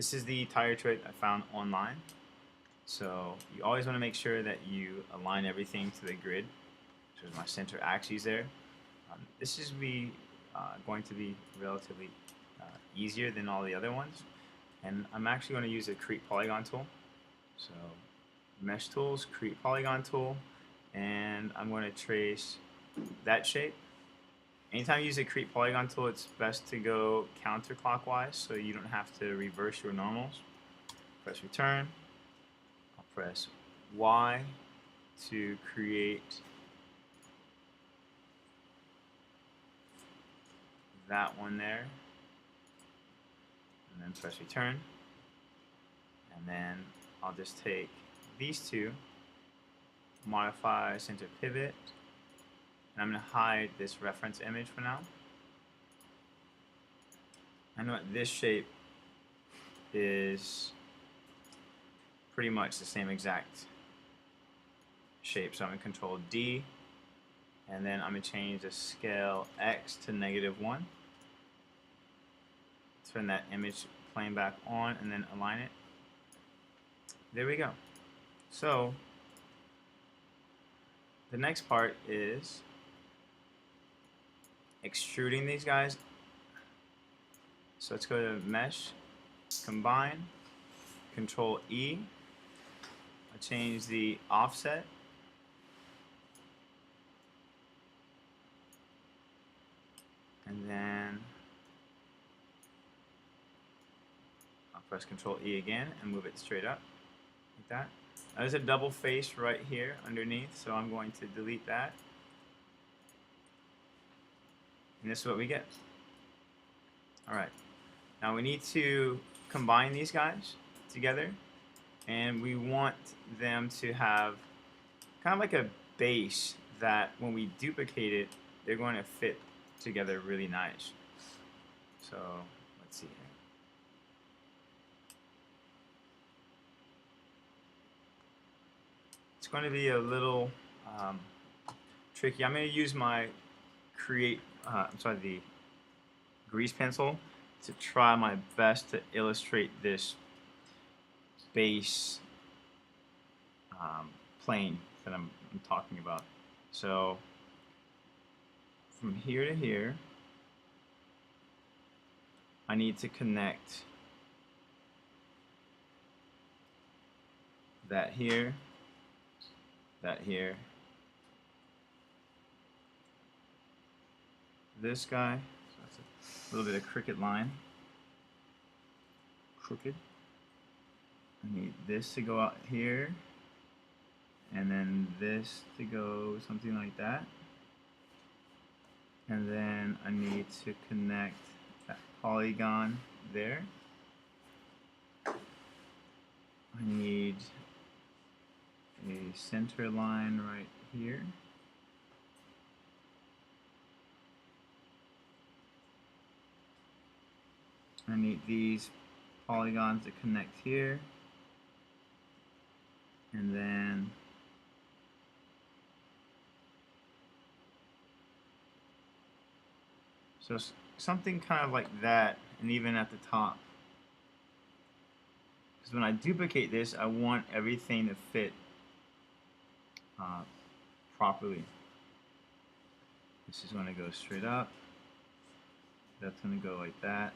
This is the tire trick I found online. So you always want to make sure that you align everything to the grid. So there's my center axes there. This is going to be relatively easier than all the other ones. And I'm actually going to use a Create Polygon tool. So Mesh Tools, Create Polygon tool, and I'm going to trace that shape. Anytime you use a Create Polygon tool, it's best to go counterclockwise so you don't have to reverse your normals. Press return. I'll press Y to create that one there. And then press return. And then I'll just take these two, modify center pivot, and I'm going to hide this reference image for now. I know that this shape is pretty much the same exact shape, so I'm going to control D, and then I'm going to change the scale X to -1. Turn that image plane back on and then align it. There we go. So the next part is extruding these guys. So let's go to Mesh, Combine, Control E. I'll change the offset. And then I'll press Control E again and move it straight up like that. Now there's a double face right here underneath, so I'm going to delete that. And this is what we get. Alright, now we need to combine these guys together, and we want them to have kind of like a base that when we duplicate it, they're going to fit together really nice. So let's see here. It's going to be a little tricky. I'm going to use my the grease pencil to try my best to illustrate this base plane that I'm talking about. So from here to here, I need to connect that here, this guy. So that's a little bit of crooked line. Crooked. I need this to go out here, and then this to go something like that. And then I need to connect that polygon there. I need a center line right here. I need these polygons to connect here, and then so something kind of like that, and even at the top. Because when I duplicate this, I want everything to fit properly. This is going to go straight up. That's going to go like that.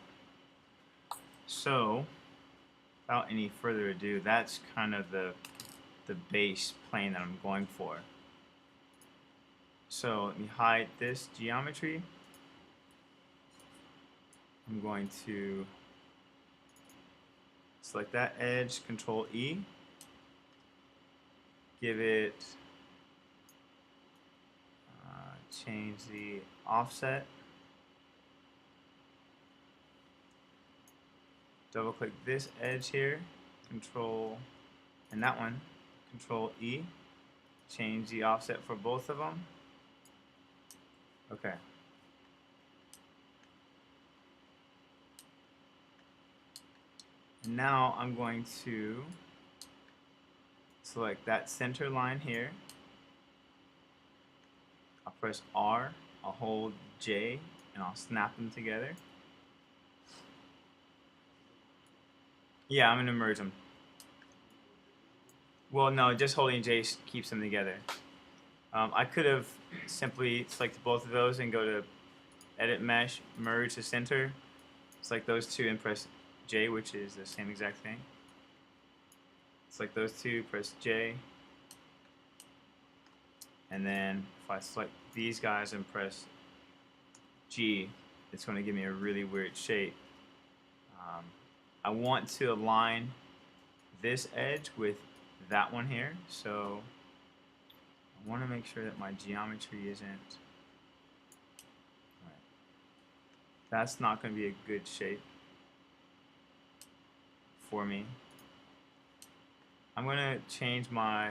So, without any further ado, that's kind of the base plane that I'm going for. So let me hide this geometry. I'm going to select that edge, Control E, give it, change the offset, double click this edge here, Control, and that one, Control E, change the offset for both of them. Okay. And now I'm going to select that center line here. I'll press R, I'll hold J, and I'll snap them together. Yeah, I'm gonna merge them. Well, no, just holding J keeps them together. I could have simply selected both of those and go to Edit Mesh, Merge to Center. Select those two and press J, which is the same exact thing. Select those two, press J. And then if I select these guys and press G, it's going to give me a really weird shape. I want to align this edge with that one here, so I want to make sure that my geometry isn't. Right. That's not going to be a good shape for me. I'm going to change my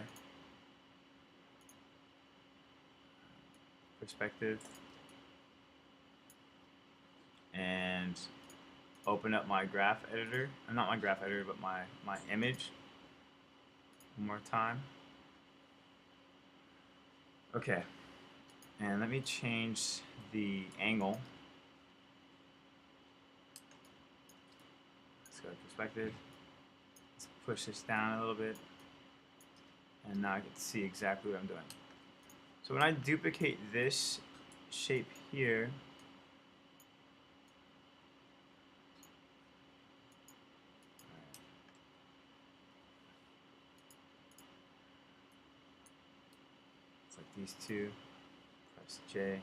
perspective and open up my graph editor, not my graph editor, but my image one more time. Okay, and let me change the angle. Let's go to perspective. Let's push this down a little bit, and now I can see exactly what I'm doing. So when I duplicate this shape here, it's like these two, press J,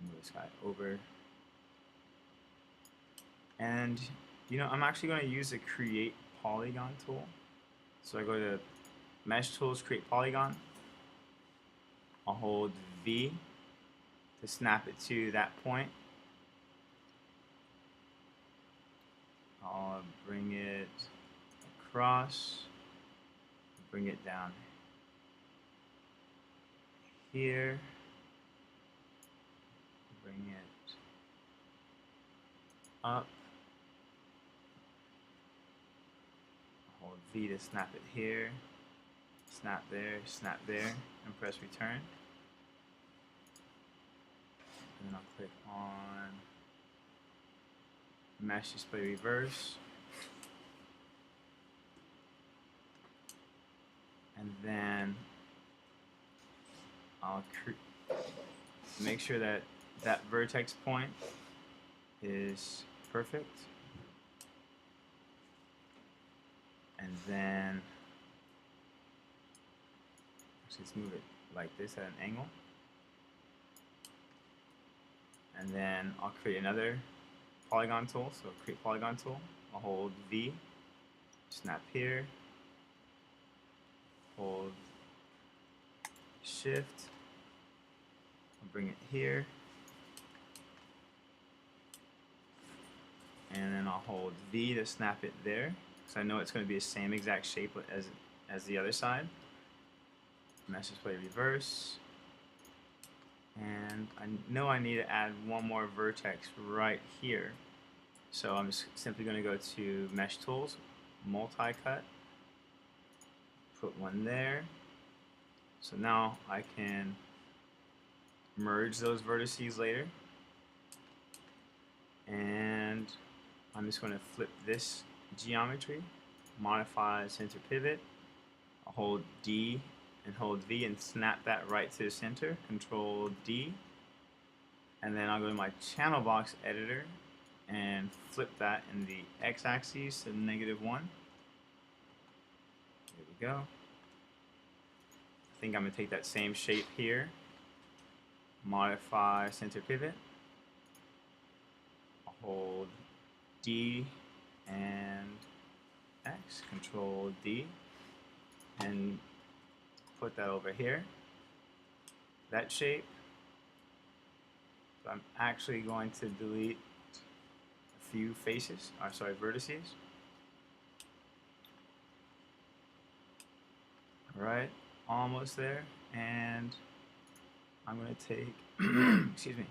move this guy over, and you know, I'm actually going to use the Create Polygon tool. So I go to Mesh Tools, Create Polygon. I'll hold V to snap it to that point. I'll bring it across, bring it down here, bring it up, hold V to snap it here, snap there, and press return. And then I'll click on Mesh Display Reverse. And then I'll make sure that that vertex point is perfect. And then let's move it like this at an angle. And then I'll create another polygon tool. So create polygon tool. I'll hold V, snap here, hold Shift, I'll bring it here, and then I'll hold V to snap it there, because I know it's going to be the same exact shape as the other side. Mesh Display Reverse, and I know I need to add one more vertex right here, so I'm just simply going to go to Mesh Tools, Multi-Cut, put one there. So now I can merge those vertices later, and I'm just going to flip this geometry, modify center pivot. I'll hold D and hold V and snap that right to the center, Control D, and then I'll go to my channel box editor and flip that in the x-axis to -1. There we go. I think I'm going to take that same shape here, modify center pivot, I'll hold D and X, Control D, and put that over here, that shape. So I'm actually going to delete a few faces, or sorry, vertices. Alright, almost there, and I'm going to take, excuse me,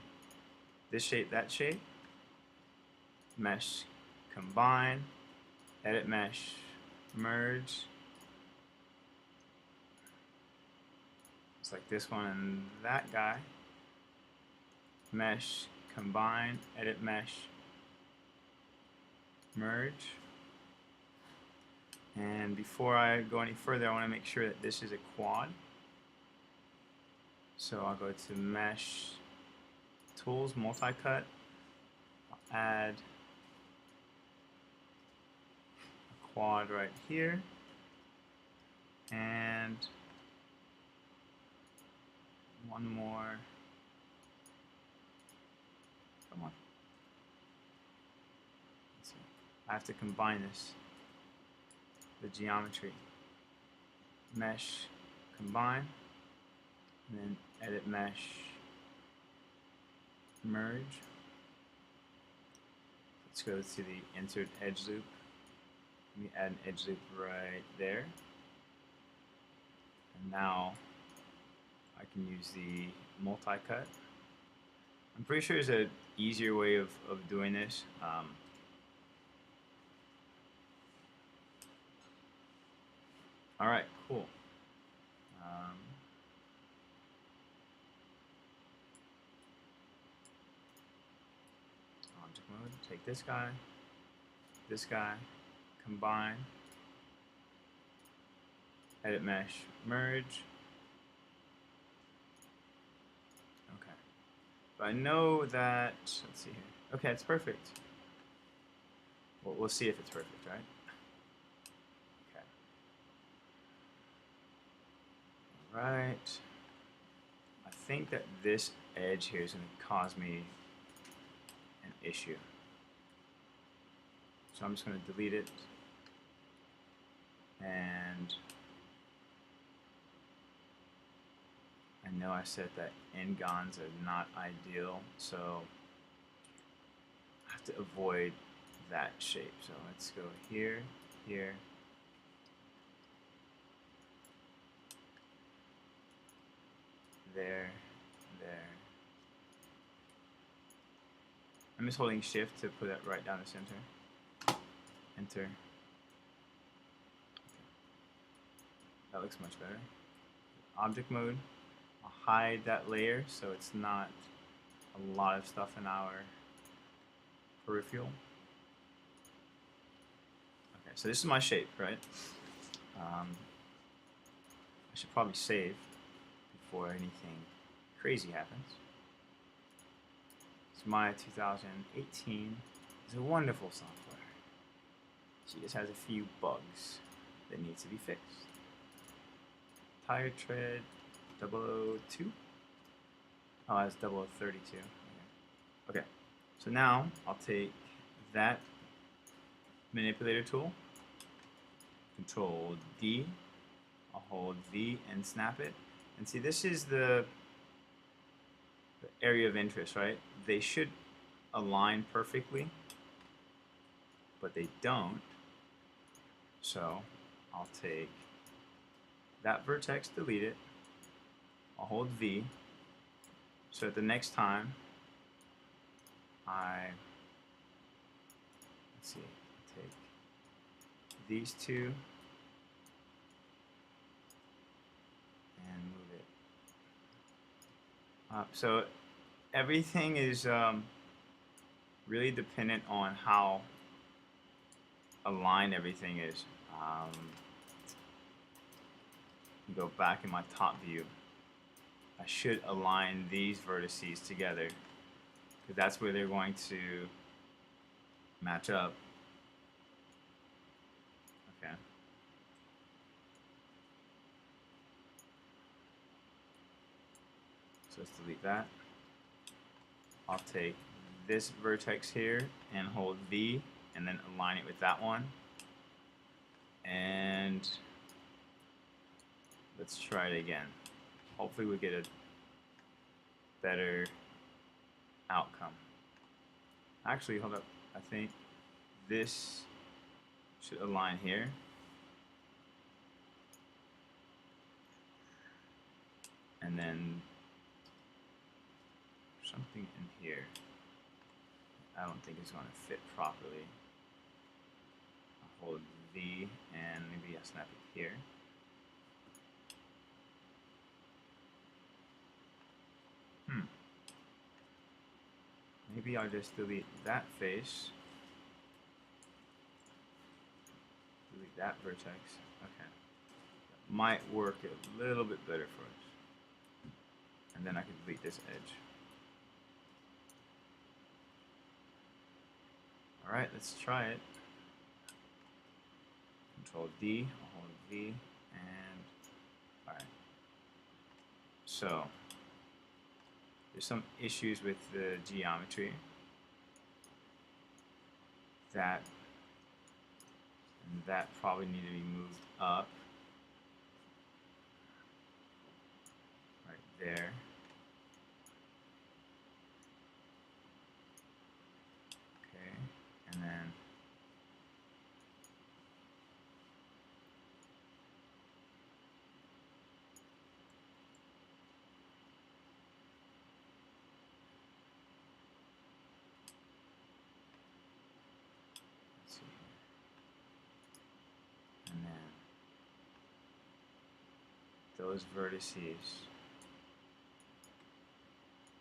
this shape, that shape, mesh, combine, edit mesh, merge. It's like this one and that guy. Mesh, combine, edit mesh, merge. And before I go any further, I want to make sure that this is a quad. So I'll go to Mesh Tools, Multi-Cut. I'll add a quad right here. And one more. Come on. Let's see. I have to combine this. The geometry. Mesh, combine, and then edit mesh, merge. Let's go to the insert edge loop. Let me add an edge loop right there. And now I can use the multi-cut. I'm pretty sure there's an easier way of doing this. Alright, cool. Object mode, take this guy, combine, edit mesh, merge. Okay. But I know that, let's see here. Okay, it's perfect. Well, we'll see if it's perfect, right? Right. I think that this edge here is going to cause me an issue. So I'm just going to delete it. And I know I said that n-gons are not ideal, so I have to avoid that shape. So let's go here, here. There, there. I'm just holding shift to put it right down the center. Enter. Okay. That looks much better. Object mode. I'll hide that layer so it's not a lot of stuff in our peripheral. Okay, so this is my shape, right? I should probably save before anything crazy happens. So Maya 2018 is a wonderful software. She just has a few bugs that need to be fixed. Tire tread 002. Oh, that's 0032. Okay, so now I'll take that manipulator tool, Control D, I'll hold V and snap it. And see, this is the area of interest, right? They should align perfectly, but they don't. So I'll take that vertex, delete it. I'll hold V. So at the next time let's see, take these two and move it up. So everything is really dependent on how aligned everything is. Go back in my top view. I should align these vertices together because that's where they're going to match up. Okay. So let's delete that. I'll take this vertex here and hold V and then align it with that one. And let's try it again. Hopefully we get a better outcome. Actually, hold up. I think this should align here. And then something in here I don't think it's going to fit properly. I'll hold V and maybe I'll snap it here. Maybe I'll just delete that face that vertex. Okay. That might work a little bit better for us. And then I can delete this edge. Alright, let's try it. Control D, I'll hold V, and alright. So there's some issues with the geometry that probably need to be moved up right there. Okay, and then let's see here. And then those vertices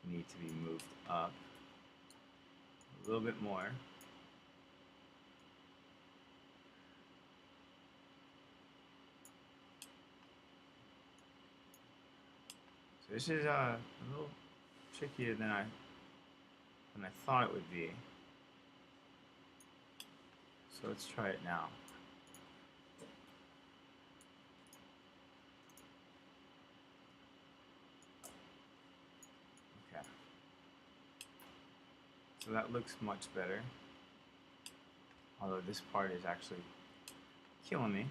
need to be moved up a little bit more. So this is a little trickier than I thought it would be. So let's try it now. Okay. So that looks much better. Although this part is actually killing me.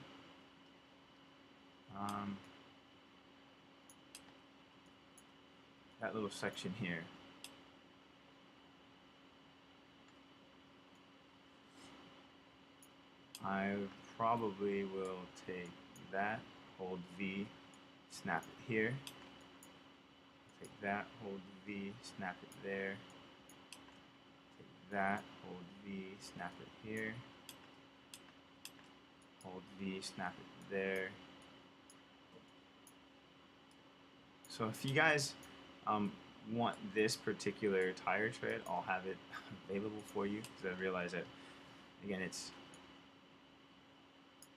That little section here. I probably will take that, hold V, snap it here. Take that, hold V, snap it there. Take that, hold V, snap it here. Hold V, snap it there. So if you guys want this particular tire tread, I'll have it available for you, because I realize that, again, it's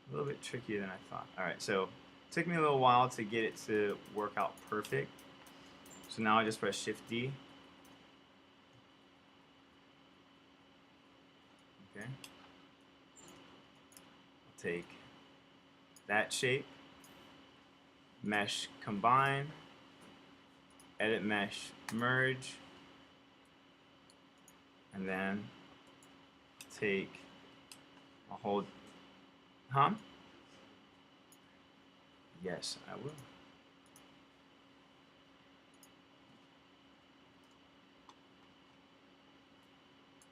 a little bit trickier than I thought. Alright, so it took me a little while to get it to work out perfect. So now I just press Shift D. Okay. I'll take that shape, mesh combine, edit mesh merge, and then I'll hold, Yes, I will.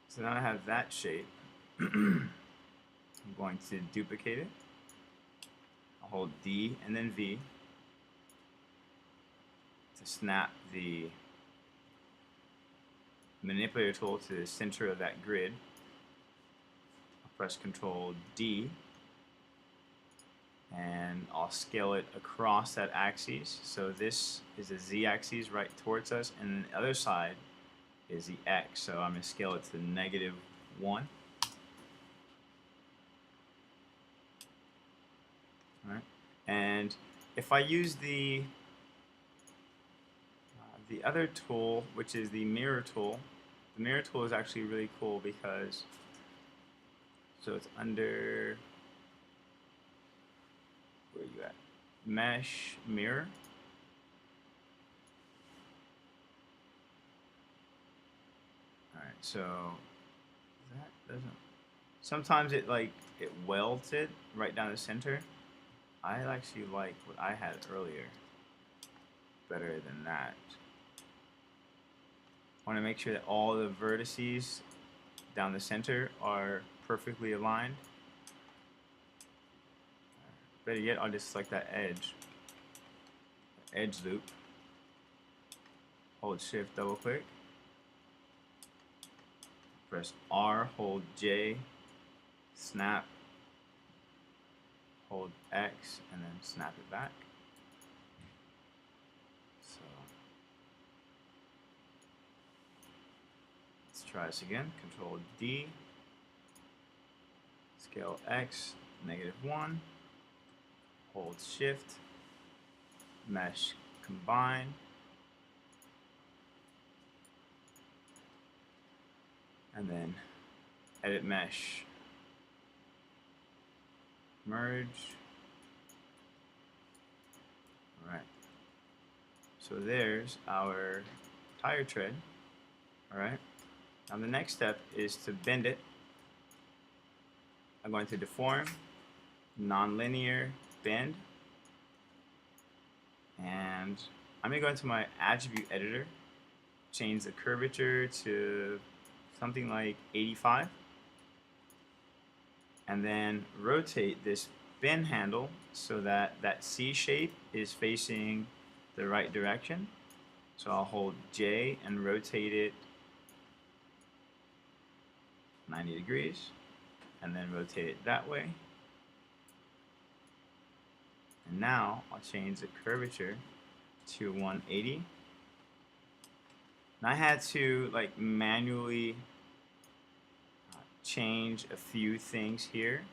So now I have that shape. I'm going to duplicate it. I'll hold D and then V to snap the manipulator tool to the center of that grid. I'll press Control D and I'll scale it across that axis. So this is the Z axis right towards us, and the other side is the X. So I'm going to scale it to -1. Alright. And if I use the other tool, which is the mirror tool, the mirror tool is actually really cool because, so it's under, where are you at? Mesh mirror. Alright, so that doesn't, sometimes it welds it right down the center. I actually like what I had earlier better than that. I want to make sure that all the vertices down the center are perfectly aligned. Better yet, I'll just select that edge loop, hold Shift, double click, press R, hold J, snap, hold X, and then snap it back. So let's try this again. Control D, scale X, -1, hold shift, mesh combine, and then edit mesh, merge. Alright, so there's our tire tread. Alright, now the next step is to bend it. I'm going to deform, nonlinear, bend, and I'm going to go into my attribute editor, change the curvature to something like 85, and then rotate this bend handle so that that C shape is facing the right direction. So I'll hold J and rotate it 90 degrees, and then rotate it that way. And now I'll change the curvature to 180. And I had to like manually change a few things here.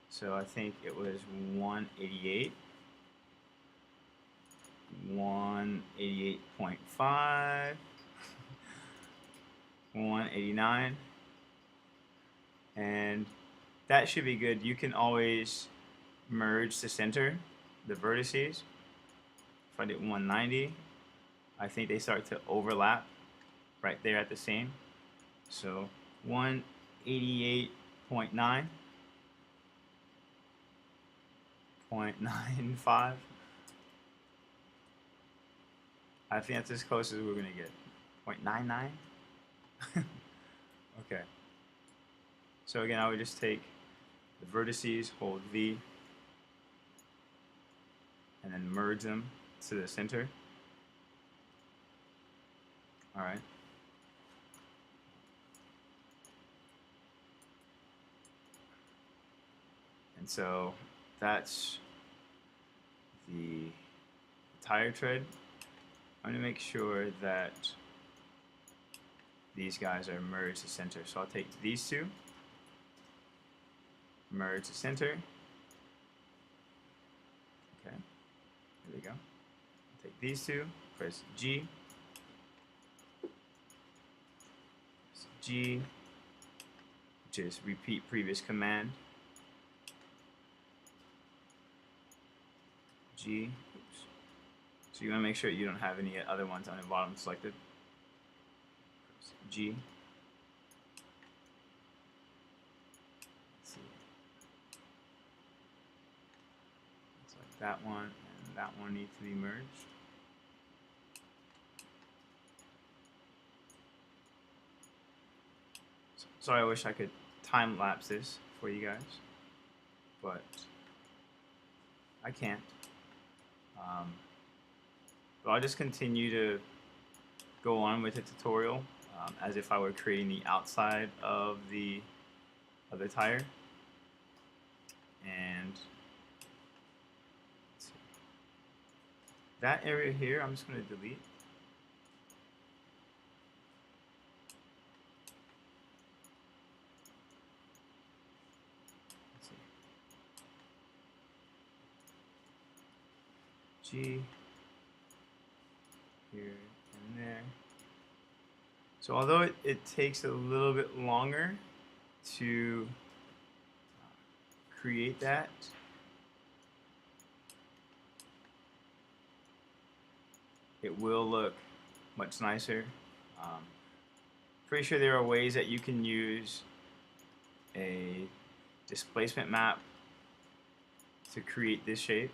So I think it was 188, 188.5, 189, and that should be good. You can always merge the center, the vertices. If I did 190, I think they start to overlap right there at the same. So 188.9, 0.95. I think that's as close as we're gonna get. 0.99. Okay. So again, I would just take the vertices, hold V, and then merge them to the center. All right. And so that's the tire tread. I'm going to make sure that these guys are merged to center. So I'll take these two, merge to center. Okay, there we go. I'll take these two, press G, G, just repeat previous command. G. Oops. So you want to make sure you don't have any other ones on the bottom selected. Press G. Let's see. Looks like that one and that one need to be merged. Sorry, I wish I could time lapse this for you guys, but I can't. But I'll just continue to go on with the tutorial as if I were creating the outside of the tire. And let's see. That area here, I'm just going to delete. G here and there. So although it takes a little bit longer to create that, it will look much nicer. Pretty sure there are ways that you can use a displacement map to create this shape.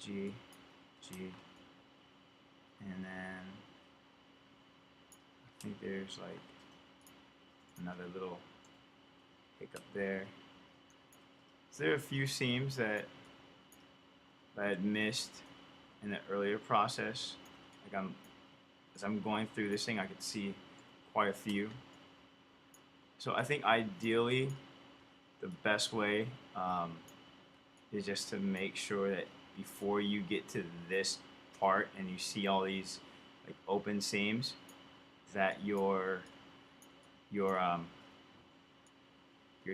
G, G, and then I think there's like another little hiccup there. So there are a few seams that I had missed in the earlier process. Like as I'm going through this thing, I could see quite a few. So I think ideally the best way is just to make sure that before you get to this part and you see all these like open seams, that your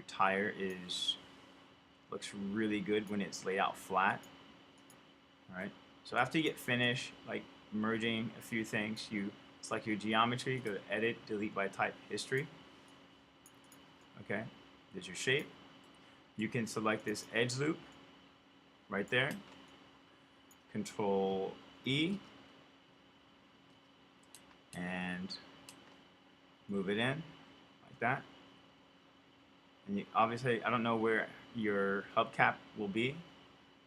tire looks really good when it's laid out flat. All right. So after you get finished, like merging a few things, you select your geometry, go to Edit, Delete by Type, History. Okay. There's your shape. You can select this edge loop right there. Control E and move it in like that. And you, obviously, I don't know where your hubcap will be.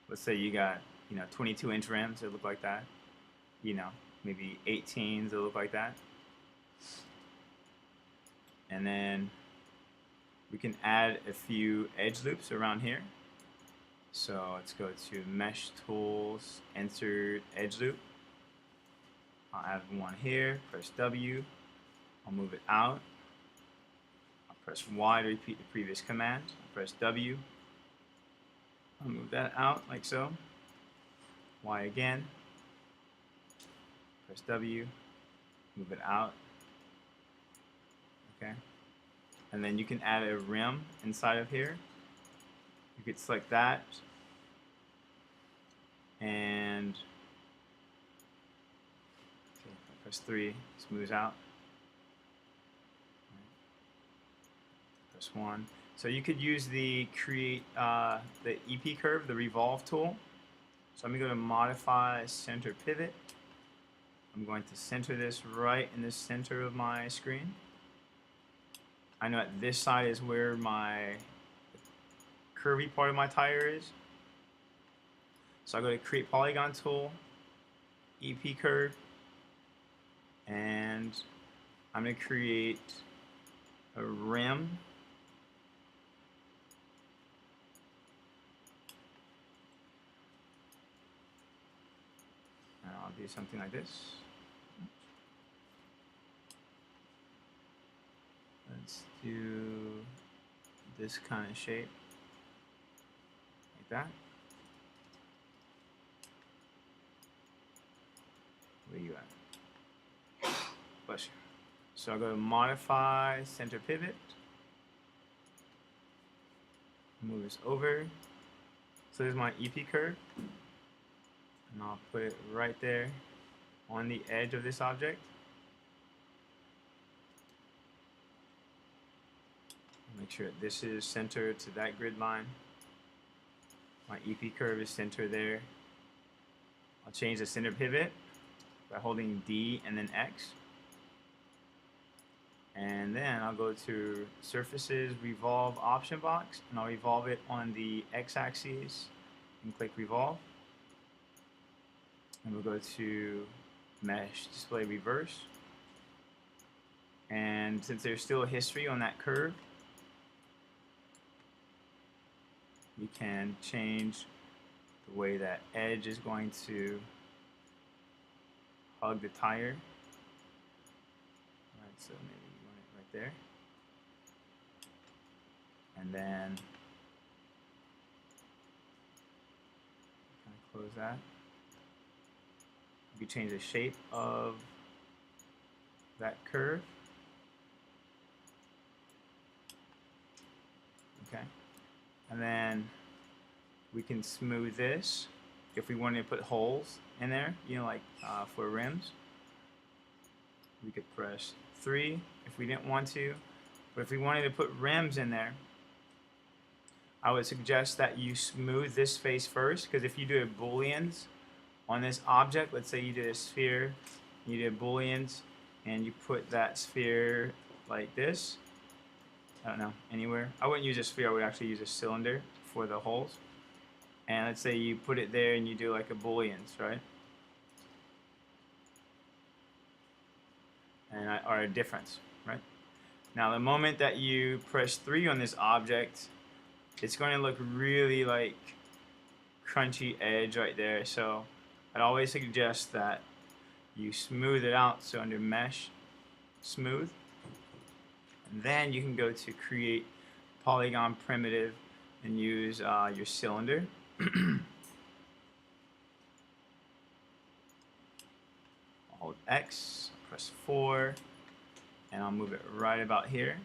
Let's say you got 22-inch rims that look like that. Maybe 18s that look like that. And then we can add a few edge loops around here. So let's go to Mesh Tools, Insert Edge Loop. I'll add one here, press W. I'll move it out. I'll press Y to repeat the previous command. I'll press W. I'll move that out like so. Y again. Press W. Move it out. Okay. And then you can add a rim inside of here. You could select that. And okay, press 3, smooths out. Press 1. So you could use the the EP curve, the revolve tool. So I'm going to go to Modify Center Pivot. I'm going to center this right in the center of my screen. I know at this side is where my curvy part of my tire is. So I go to Create Polygon Tool, EP Curve, and I'm going to create a rim. And I'll do something like this. Let's do this kind of shape, like that. Where you at? Bless you. So I'll go to Modify Center Pivot. Move this over. So there's my EP curve. And I'll put it right there on the edge of this object. Make sure that this is centered to that grid line. My EP curve is centered there. I'll change the center pivot by holding D and then X. And then I'll go to Surfaces, Revolve option box, and I'll revolve it on the X-axis and click Revolve. And we'll go to Mesh Display Reverse. And since there's still a history on that curve, we can change the way that edge is going to hug the tire. Alright, so maybe you want it right there. And then kind of close that. We change the shape of that curve. Okay. And then we can smooth this if we wanted to put holes in there, like for rims. We could press 3 if we didn't want to. But if we wanted to put rims in there, I would suggest that you smooth this face first, because if you do booleans on this object, let's say you did a sphere, you did booleans, and you put that sphere like this, I don't know, anywhere. I wouldn't use a sphere, I would actually use a cylinder for the holes. And let's say you put it there and you do like a booleans, right? And or a difference, right? Now the moment that you press 3 on this object, it's going to look really like crunchy edge right there. So I'd always suggest that you smooth it out. So under Mesh, Smooth. And then you can go to Create Polygon Primitive and use your cylinder. Hold X, press 4, and I'll move it right about here.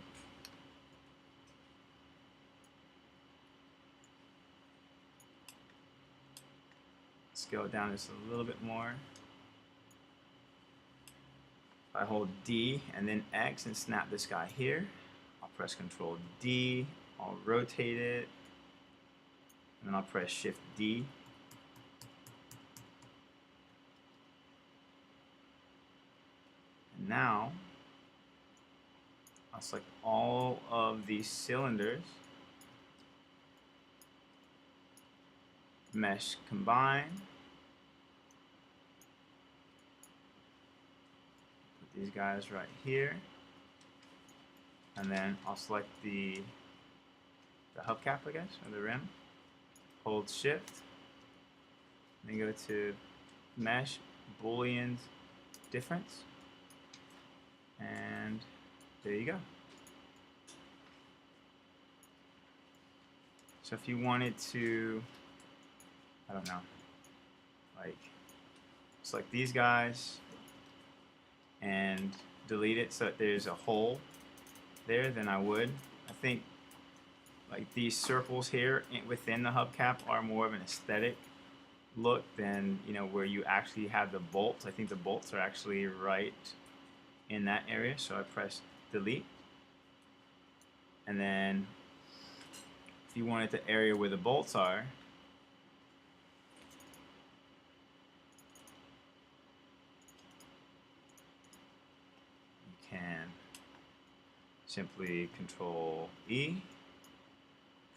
Scale it down just a little bit more. If I hold D and then X and snap this guy here, I'll press Control D, I'll rotate it, and then I'll press Shift D. And now I'll select all of these cylinders, mesh combine, put these guys right here, and then I'll select the hubcap, I guess, or the rim, hold Shift, then go to mesh, Boolean difference, and there you go. So if you wanted to, I don't know, like select these guys and delete it so that there's a hole there, then I would. I think like these circles here within the hubcap are more of an aesthetic look than, you know, where you actually have the bolts. I think the bolts are actually right in that area, so I press delete. And then if you wanted the area where the bolts are, you can simply Control E,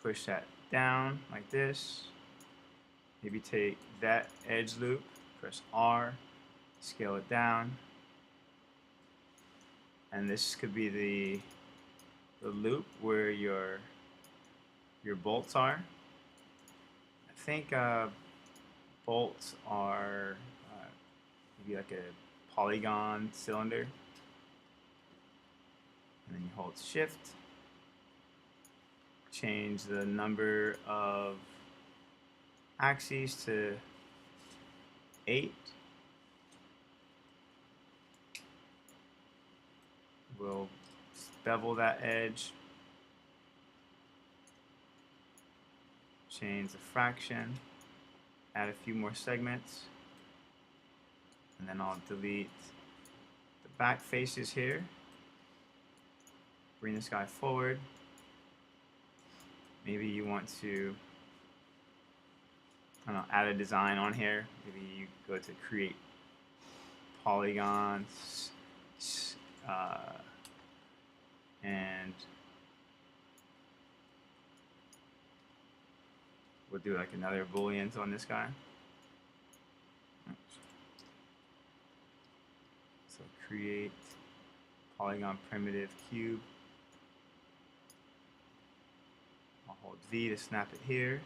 push that down like this, maybe take that edge loop, press R, scale it down, and this could be the loop where your bolts are. I think bolts are maybe like a polygon cylinder, and then you hold Shift, change the number of axes to 8. We'll bevel that edge, change the fraction, add a few more segments, and then I'll delete the back faces here, bring this guy forward. Maybe you want to, I don't know, add a design on here. Maybe you go to create polygons, and we'll do like another booleans on this guy. So create polygon primitive cube. I'll hold V to snap it here,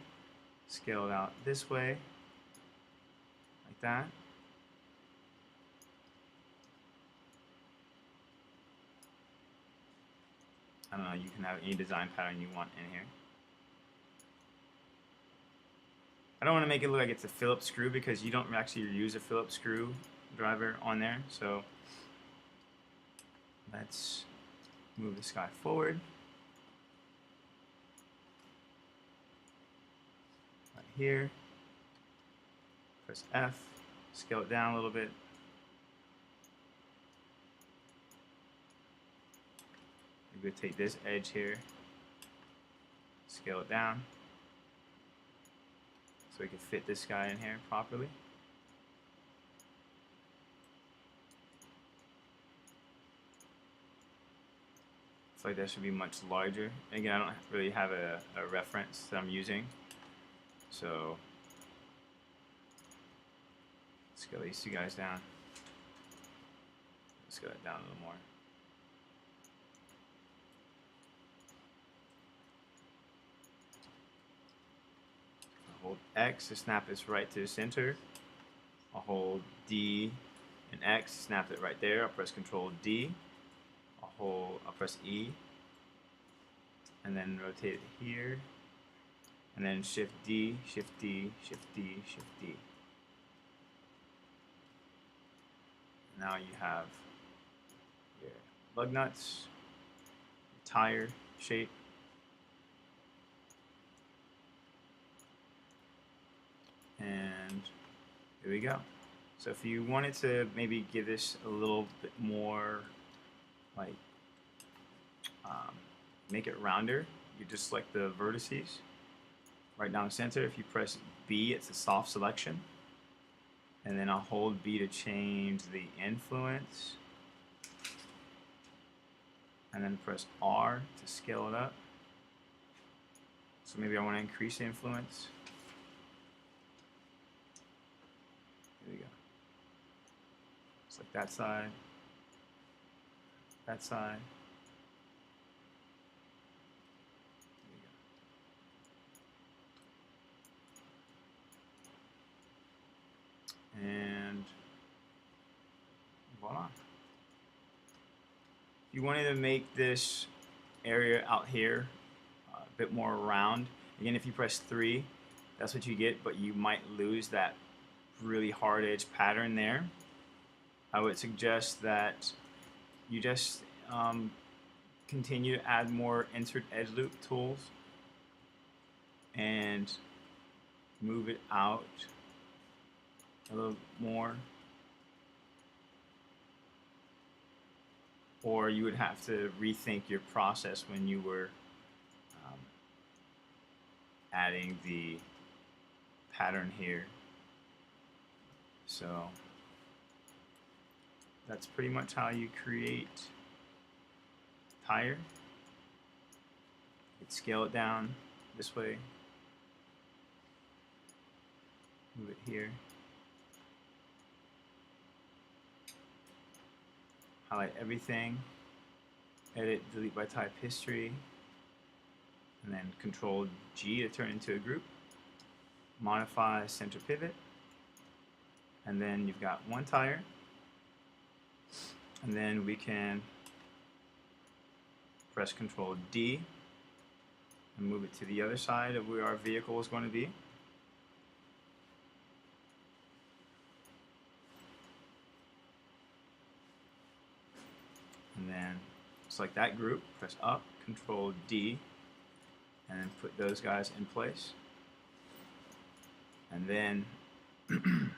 scale it out this way, like that. I don't know, you can have any design pattern you want in here. I don't want to make it look like it's a Phillips screw because you don't actually use a Phillips screw driver on there. So let's move this guy forward. Right here. Press F, scale it down a little bit. We're going to take this edge here, scale it down, so we can fit this guy in here properly. It's like that should be much larger. And again, I don't really have a reference that I'm using, so scale these two guys down. Scale it down a little more. Hold X to snap this right to the center. I'll hold D and X, snap it right there. I'll press Control D. I'll press E, and then rotate it here, and then Shift D, Shift D, Shift D, Shift D. Now you have your lug nuts, tire shape. And here we go. So if you wanted to maybe give this a little bit more, like, make it rounder, you just select the vertices right down the center. If you press B, it's a soft selection. And then I'll hold B to change the influence. And then press R to scale it up. So maybe I want to increase the influence. Here we go. Select that side, that side. And voila. If you wanted to make this area out here a bit more round, again, if you press 3, that's what you get, but you might lose that really hard edge pattern there. I would suggest that you just continue to add more insert edge loop tools and move it out a little more, or you would have to rethink your process when you were adding the pattern here. So that's pretty much how you create tire. You could scale it down this way, move it here, highlight everything, edit, delete by type history, and then Control G to turn into a group, modify center pivot, and then you've got one tire, and then we can press Control D and move it to the other side of where our vehicle is going to be. And then select that group, press up, Control D, and then put those guys in place. And then you can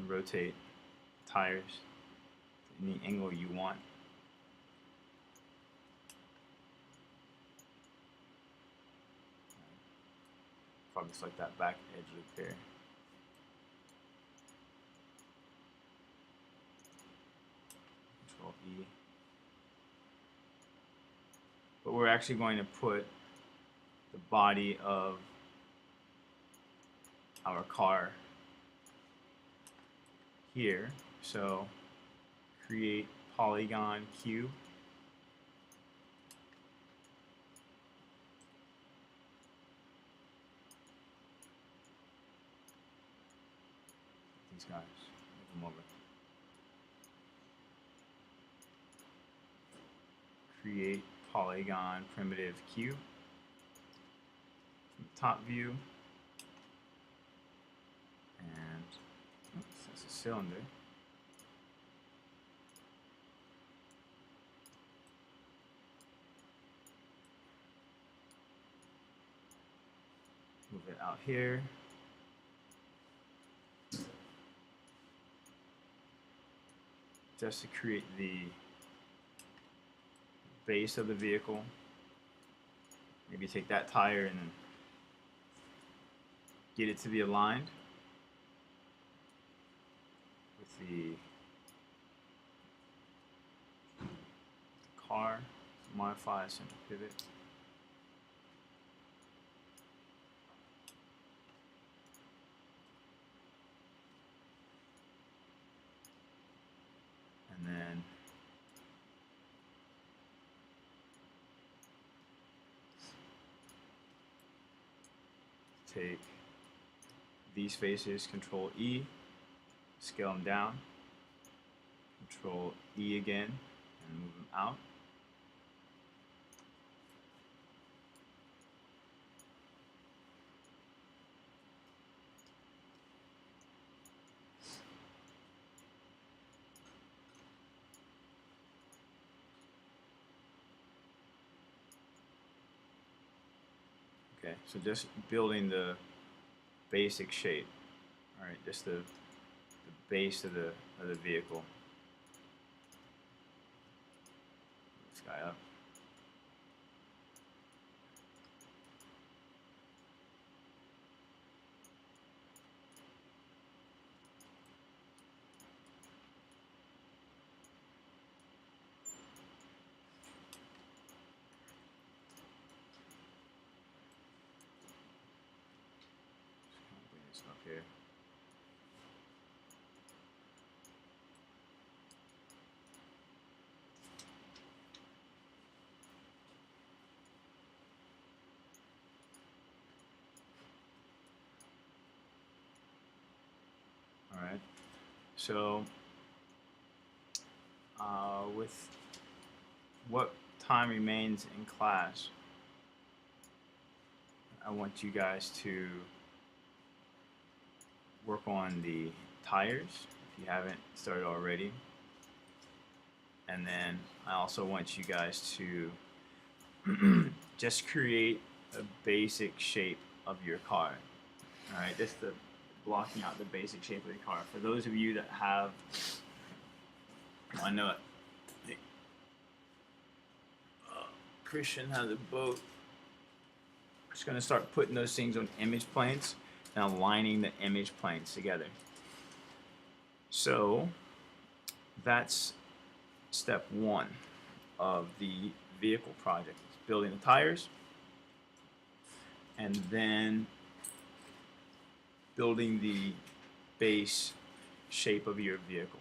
rotate tires to any angle you want. Probably select that back edge loop here. Control E. But we're actually going to put the body of our car here. So create polygon cube. These guys, move them over. Create polygon primitive cube. Top view, and oops, that's a cylinder. Move it out here. Just to create the base of the vehicle. Maybe take that tire and then get it to be aligned with the car. Modify center pivot. And then take these faces, Control E, scale them down, Control E again, and move them out. Okay, so just building the basic shape. All right, just the base of the vehicle. This guy up. Bring this up here. All right. So with what time remains in class, I want you guys to work on the tires if you haven't started already. And then I also want you guys to just create a basic shape of your car. All right, just the blocking out the basic shape of the car. For those of you that have, I know it. Christian has a boat. Just gonna start putting those things on image planes and aligning the image planes together. So that's step one of the vehicle project. It's building the tires and then building the base shape of your vehicle.